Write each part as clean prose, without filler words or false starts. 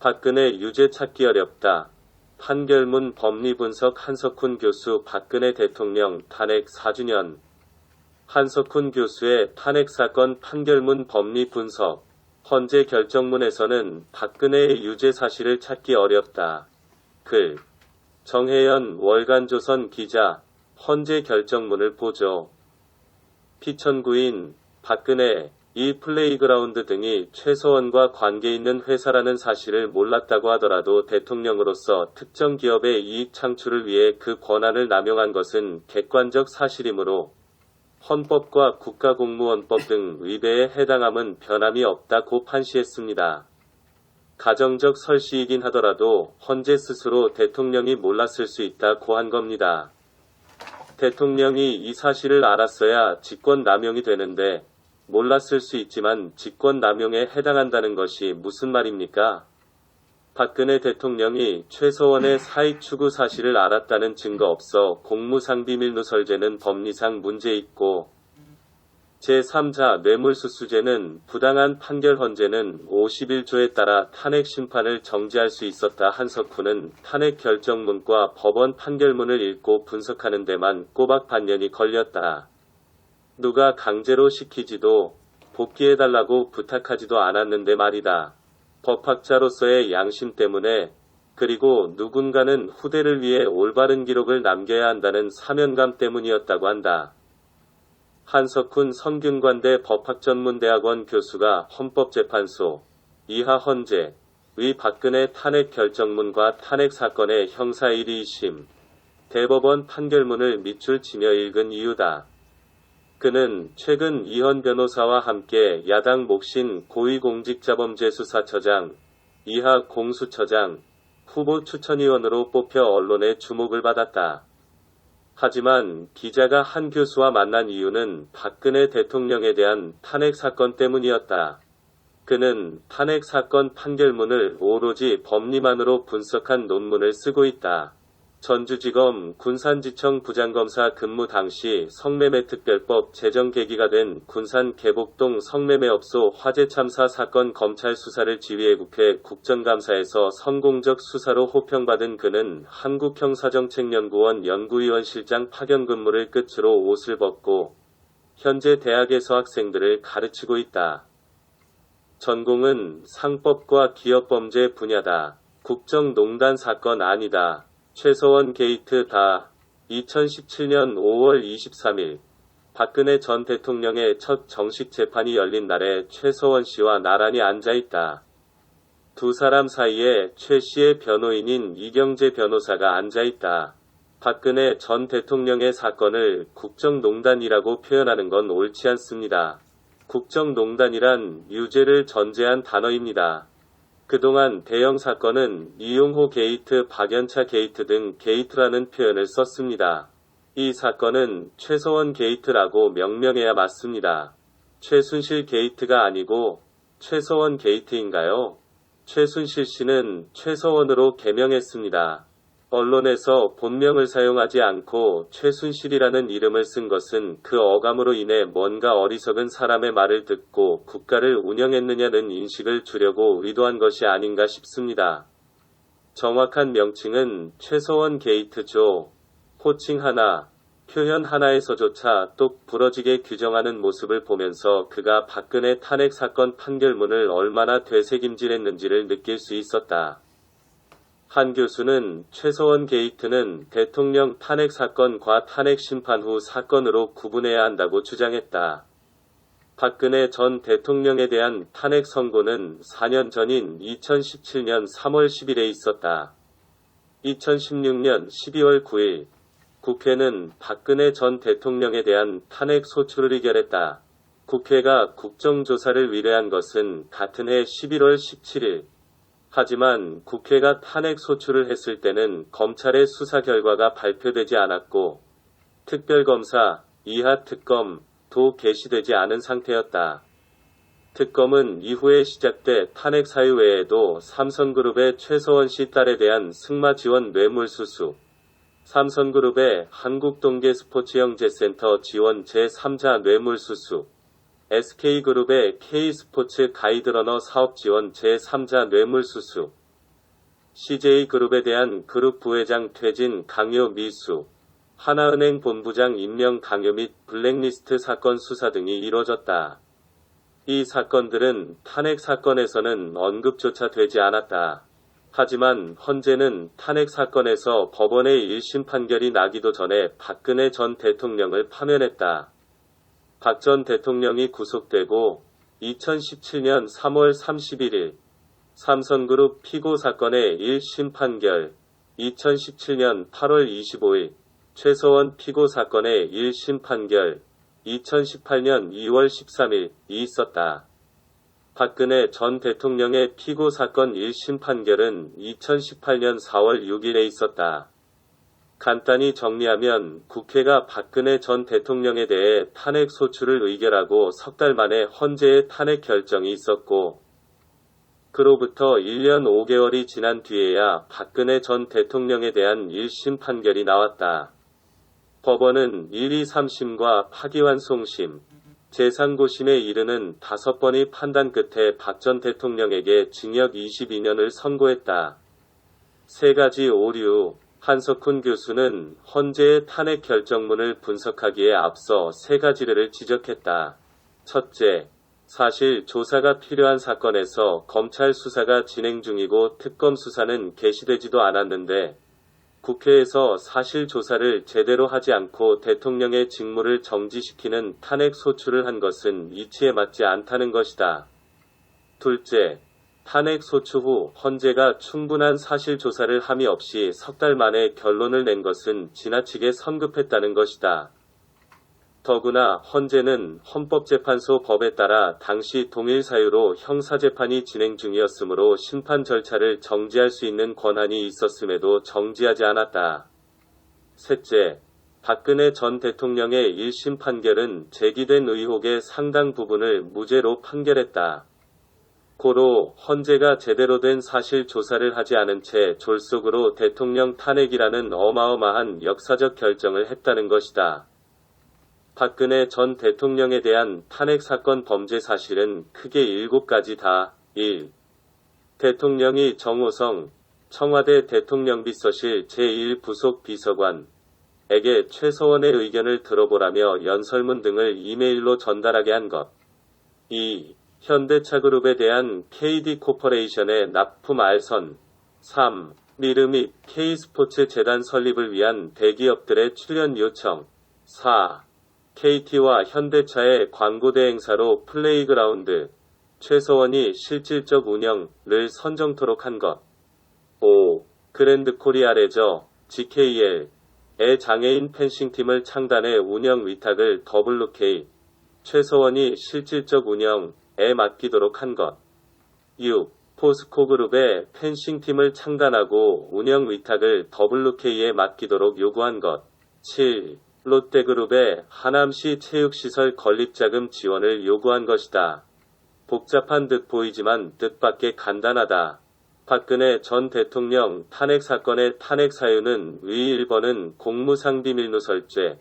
박근혜 유죄 찾기 어렵다. 판결문 법리 분석 한석훈 교수 박근혜 대통령 탄핵 4주년. 한석훈 교수의 탄핵 사건 판결문 법리 분석. 헌재 결정문에서는 박근혜의 유죄 사실을 찾기 어렵다. 글. 정혜연 월간조선 기자. 헌재 결정문을 보죠. 피천구인 박근혜 이 플레이그라운드 등이 최서원과 관계 있는 회사라는 사실을 몰랐다고 하더라도 대통령으로서 특정 기업의 이익 창출을 위해 그 권한을 남용한 것은 객관적 사실이므로 헌법과 국가공무원법 등 위배에 해당함은 변함이 없다고 판시했습니다. 가정적 설시이긴 하더라도 헌재 스스로 대통령이 몰랐을 수 있다고 한 겁니다. 대통령이 이 사실을 알았어야 직권남용이 되는데 몰랐을 수 있지만 직권남용에 해당한다는 것이 무슨 말입니까? 박근혜 대통령이 최서원의 사익 추구 사실을 알았다는 증거 없어 공무상 비밀 누설죄는 법리상 문제 있고 제3자 뇌물수수죄는 부당한 판결 헌재는 51조에 따라 탄핵 심판을 정지할 수 있었다. 한석훈은 탄핵 결정문과 법원 판결문을 읽고 분석하는 데만 꼬박 반년이 걸렸다. 누가 강제로 시키지도 복귀해달라고 부탁하지도 않았는데 말이다. 법학자로서의 양심 때문에 그리고 누군가는 후대를 위해 올바른 기록을 남겨야 한다는 사명감 때문이었다고 한다. 한석훈 성균관대 법학전문대학원 교수가 헌법재판소 이하 헌재의 박근혜 탄핵 결정문과 탄핵 사건의 형사 1위 2심 대법원 판결문을 밑줄 치며 읽은 이유다. 그는 최근 이현 변호사와 함께 야당 몫인 고위공직자범죄수사처장 이하 공수처장 후보 추천위원으로 뽑혀 언론의 주목을 받았다. 하지만 기자가 한 교수와 만난 이유는 박근혜 대통령에 대한 탄핵 사건 때문이었다. 그는 탄핵 사건 판결문을 오로지 법리만으로 분석한 논문을 쓰고 있다. 전주지검 군산지청 부장검사 근무 당시 성매매특별법 제정 계기가 된 군산 계복동 성매매업소 화재 참사 사건 검찰 수사를 지휘해 국회 국정감사에서 성공적 수사로 호평받은 그는 한국형사정책연구원 연구위원실장 파견 근무를 끝으로 옷을 벗고 현재 대학에서 학생들을 가르치고 있다. 전공은 상법과 기업범죄 분야다. 국정농단 사건 아니다. 최서원 게이트 다. 2017년 5월 23일 박근혜 전 대통령의 첫 정식 재판이 열린 날에 최서원 씨와 나란히 앉아있다. 두 사람 사이에 최 씨의 변호인인 이경재 변호사가 앉아있다. 박근혜 전 대통령의 사건을 국정농단이라고 표현하는 건 옳지 않습니다. 국정농단이란 유죄를 전제한 단어입니다. 그동안 대형 사건은 이용호 게이트, 박연차 게이트 등 게이트라는 표현을 썼습니다. 이 사건은 최서원 게이트라고 명명해야 맞습니다. 최순실 게이트가 아니고 최서원 게이트인가요? 최순실 씨는 최서원으로 개명했습니다. 언론에서 본명을 사용하지 않고 최순실이라는 이름을 쓴 것은 그 어감으로 인해 뭔가 어리석은 사람의 말을 듣고 국가를 운영했느냐는 인식을 주려고 의도한 것이 아닌가 싶습니다. 정확한 명칭은 최서원 게이트죠. 호칭 하나, 표현 하나에서조차 똑 부러지게 규정하는 모습을 보면서 그가 박근혜 탄핵 사건 판결문을 얼마나 되새김질했는지를 느낄 수 있었다. 한 교수는 최서원 게이트는 대통령 탄핵 사건과 탄핵 심판 후 사건으로 구분해야 한다고 주장했다. 박근혜 전 대통령에 대한 탄핵 선고는 4년 전인 2017년 3월 10일에 있었다. 2016년 12월 9일 국회는 박근혜 전 대통령에 대한 탄핵 소추를 의결했다. 국회가 국정조사를 의뢰한 것은 같은 해 11월 17일. 하지만 국회가 탄핵 소추를 했을 때는 검찰의 수사 결과가 발표되지 않았고 특별검사 이하 특검도 개시되지 않은 상태였다. 특검은 이후에 시작돼 탄핵 사유 외에도 삼성그룹의 최서원 씨 딸에 대한 승마 지원 뇌물수수, 삼성그룹의 한국동계스포츠영재센터 지원 제3자 뇌물수수, SK그룹의 K스포츠 가이드러너 사업 지원 제3자 뇌물수수, CJ그룹에 대한 그룹 부회장 퇴진 강요 미수, 하나은행 본부장 임명 강요 및 블랙리스트 사건 수사 등이 이뤄졌다. 이 사건들은 탄핵 사건에서는 언급조차 되지 않았다. 하지만 헌재는 탄핵 사건에서 법원의 1심 판결이 나기도 전에 박근혜 전 대통령을 파면했다. 박 전 대통령이 구속되고 2017년 3월 31일 삼성그룹 피고 사건의 1심 판결, 2017년 8월 25일 최서원 피고 사건의 1심 판결, 2018년 2월 13일이 있었다. 박근혜 전 대통령의 피고 사건 1심 판결은 2018년 4월 6일에 있었다. 간단히 정리하면 국회가 박근혜 전 대통령에 대해 탄핵 소추를 의결하고 석 달 만에 헌재의 탄핵 결정이 있었고, 그로부터 1년 5개월이 지난 뒤에야 박근혜 전 대통령에 대한 1심 판결이 나왔다. 법원은 1, 2, 3심과 파기환송심, 제3고심에 이르는 5번의 판단 끝에 박 전 대통령에게 징역 22년을 선고했다. 세 가지 오류. 한석훈 교수는 헌재의 탄핵 결정문을 분석하기에 앞서 세 가지를 지적했다. 첫째, 사실 조사가 필요한 사건에서 검찰 수사가 진행 중이고 특검 수사는 개시되지도 않았는데 국회에서 사실 조사를 제대로 하지 않고 대통령의 직무를 정지시키는 탄핵 소추를 한 것은 이치에 맞지 않다는 것이다. 둘째, 탄핵 소추 후 헌재가 충분한 사실 조사를 함이 없이 석 달 만에 결론을 낸 것은 지나치게 성급했다는 것이다. 더구나 헌재는 헌법재판소 법에 따라 당시 동일 사유로 형사재판이 진행 중이었으므로 심판 절차를 정지할 수 있는 권한이 있었음에도 정지하지 않았다. 셋째, 박근혜 전 대통령의 1심 판결은 제기된 의혹의 상당 부분을 무죄로 판결했다. 고로 헌재가 제대로 된 사실 조사를 하지 않은 채 졸속으로 대통령 탄핵이라는 어마어마한 역사적 결정을 했다는 것이다. 박근혜 전 대통령에 대한 탄핵 사건 범죄 사실은 크게 7가지다. 1. 대통령이 정호성 청와대 대통령비서실 제1부속 비서관에게 최서원의 의견을 들어보라며 연설문 등을 이메일로 전달하게 한 것. 2. 현대차그룹에 대한 KD코퍼레이션의 납품 알선. 3. 미르 및 K스포츠 재단 설립을 위한 대기업들의 출연 요청. 4. KT와 현대차의 광고대 행사로 플레이그라운드, 최서원이 실질적 운영을 선정토록 한 것. 5. 그랜드코리아 레저, GKL의 장애인 펜싱팀을 창단해 운영 위탁을 WK, 최서원이 실질적 운영에 맡기도록 한 것. 6. 포스코그룹의 펜싱팀을 창단하고 운영 위탁을 WK에 맡기도록 요구한 것. 7. 롯데그룹의 하남시 체육시설 건립자금 지원을 요구한 것이다. 복잡한 듯 보이지만 뜻밖의 간단하다. 박근혜 전 대통령 탄핵 사건의 탄핵 사유는 위 1번은 공무상비밀누설죄,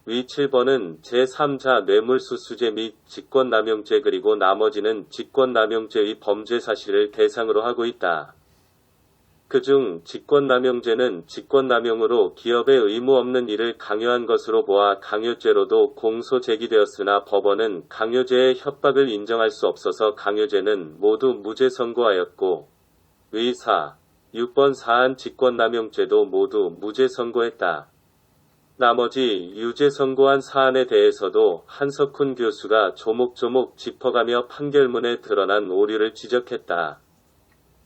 위 7번은 제3자 뇌물수수죄 및 직권남용죄 그리고 나머지는 직권남용죄의 범죄 사실을 대상으로 하고 있다. 그중 직권남용죄는 직권남용으로 기업의 의무 없는 일을 강요한 것으로 보아 강요죄로도 공소 제기되었으나 법원은 강요죄의 협박을 인정할 수 없어서 강요죄는 모두 무죄 선고하였고 위 4, 6번 사안 직권남용죄도 모두 무죄 선고했다. 나머지 유죄 선고한 사안에 대해서도 한석훈 교수가 조목조목 짚어가며 판결문에 드러난 오류를 지적했다.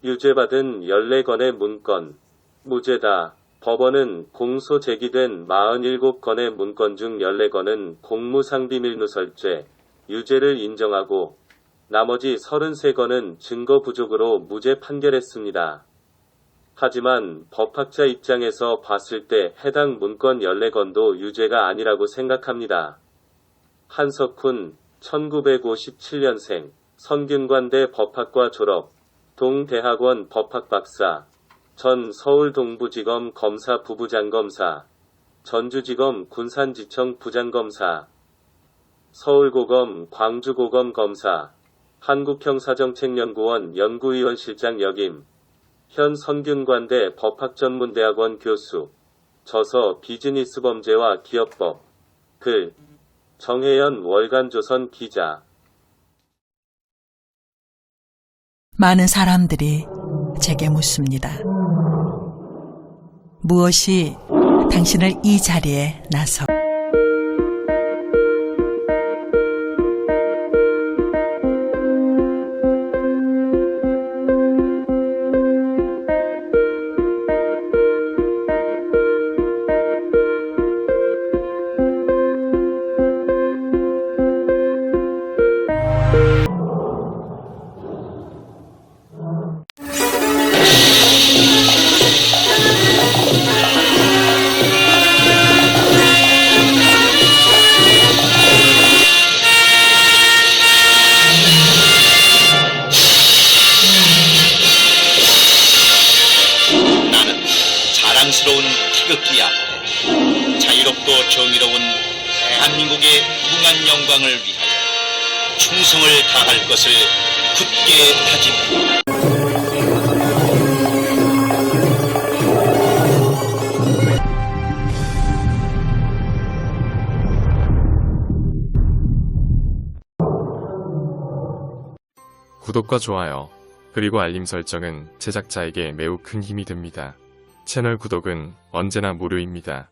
유죄받은 14건의 문건, 무죄다. 법원은 공소 제기된 47건의 문건 중 14건은 공무상비밀누설죄, 유죄를 인정하고 나머지 33건은 증거 부족으로 무죄 판결했습니다. 하지만 법학자 입장에서 봤을 때 해당 문건 14건도 유죄가 아니라고 생각합니다. 한석훈, 1957년생, 성균관대 법학과 졸업, 동대학원 법학박사, 전 서울동부지검 검사 부부장검사, 전주지검 군산지청 부장검사, 서울고검 광주고검 검사, 한국형사정책연구원 연구위원실장 역임, 현 성균관대 법학전문대학원 교수. 저서 비즈니스범죄와 기업법. 글. 정혜연 월간조선 기자. 많은 사람들이 제게 묻습니다. 무엇이 당신을 이 자리에 나서 자랑스러운 태극기 앞에 자유롭고 정의로운 대한민국의 무궁한 영광을 위하여 충성을 다할 것을 굳게 다짐합니다. 구독과 좋아요, 그리고 알림 설정은 제작자에게 매우 큰 힘이 됩니다. 채널 구독은 언제나 무료입니다.